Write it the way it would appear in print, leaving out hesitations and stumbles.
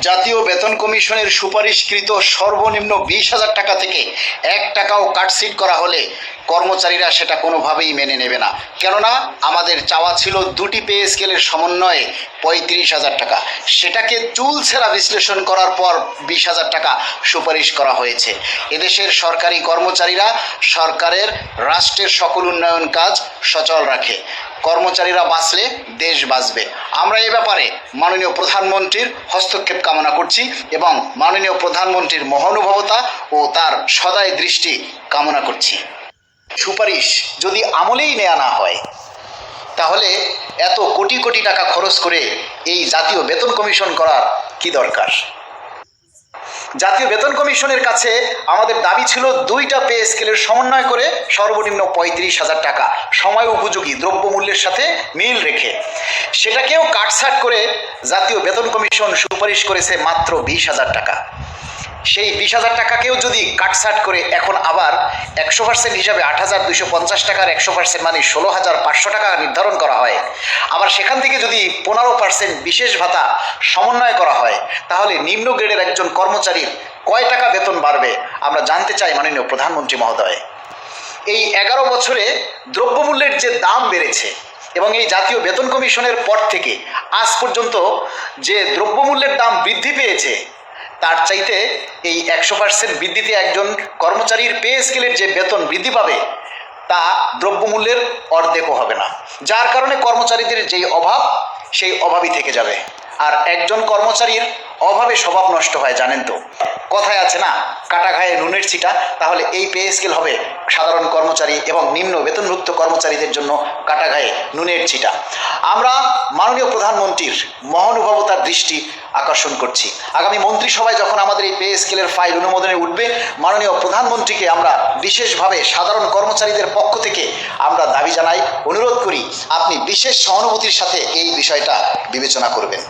জাতীয় বেতন কমিশনের সুপারিশকৃত সর্বনিম্ন 20,000 টাকা থেকে 1 টাকাও কাটছিট করা হলে কর্মচারীরা সেটা কোনোভাবেই মেনে নেবে না। কেননা আমাদের চাওয়া ছিল দুটি পে স্কেলের সমন্বয়ে 35,000 টাকা, সেটাকে চুলছেরা বিশ্লেষণ করার পর 20,000 টাকা সুপারিশ করা হয়েছে। এদেশের সরকারি কর্মচারীরা সরকারের রাষ্ট্রের সকল উন্নয়ন কাজ সচল রাখে। কর্মচারীরা বাঁচলে দেশ বাঁচবে। আমরা এ ব্যাপারে মাননীয় প্রধানমন্ত্রীর হস্তক্ষেপ কামনা করছি এবং মাননীয় প্রধানমন্ত্রীর মহানুভবতা ও তার সদয় দৃষ্টি কামনা করছি। সুপারিশ যদি আমলেই নেওয়া না হয় তাহলে এত কোটি কোটি টাকা খরচ করে এই জাতীয় বেতন কমিশন করার কি দরকার? জাতীয় বেতন কমিশনের কাছে আমাদের দাবি ছিল দুইটা পে স্কেলের সমন্বয় করে সর্বনিম্ন 35,000 টাকা, সময় উপযোগী দ্রব্যমূল্যের সাথে মিল রেখে। সেটাকেও কাটছাট করে জাতীয় বেতন কমিশন সুপারিশ করেছে মাত্র 20,000 টাকা। সেই 20,000 টাকাকেও যদি কাটছাট করে এখন আবার 100% হিসাবে 8,250 টাকার 100% মানে 16,500 টাকা নির্ধারণ করা হয়, আবার সেখান থেকে যদি 15% বিশেষ ভাতা সমন্বয় করা হয়, তাহলে নিম্ন গ্রেডের একজন কর্মচারীর কয় টাকা বেতন বাড়বে আমরা জানতে চাই মাননীয় প্রধানমন্ত্রী মহোদয়। এই 11 বছরে দ্রব্যমূল্যের যে দাম বেড়েছে এবং এই জাতীয় বেতন কমিশনের পর থেকে আজ পর্যন্ত যে দ্রব্যমূল্যের দাম বৃদ্ধি পেয়েছে, তার চাইতে এই 100% বৃদ্ধিতে একজন কর্মচারীর পে স্কেলের যে বেতন বৃদ্ধি পাবে তা দ্রব্যমূল্যের অর্ধেকও হবে না, যার কারণে কর্মচারীদের যেই অভাব সেই অভাবই থেকে যাবে। আর একজন কর্মচারীর অভাবে স্বভাব নষ্ট হয় জানেন তো, কথায় আছে না, কাটা ঘায়ে নুনের ছিটা। তাহলে এই পে স্কেল হবে সাধারণ কর্মচারী এবং নিম্ন বেতনভুক্ত কর্মচারীদের জন্য কাটা ঘায়ে নুনের ছিটা। আমরা মাননীয় প্রধানমন্ত্রীর মহানুভবতার দৃষ্টি আকর্ষণ করছি। আগামী মন্ত্রিসভায় যখন আমাদের এই পে স্কেলের ফাইল অনুমোদনে উঠবে, মাননীয় প্রধানমন্ত্রীকে আমরা বিশেষভাবে সাধারণ কর্মচারীদের পক্ষ থেকে আমরা দাবি জানাই, অনুরোধ করি আপনি বিশেষ সহানুভূতির সাথে এই বিষয়টা বিবেচনা করবেন।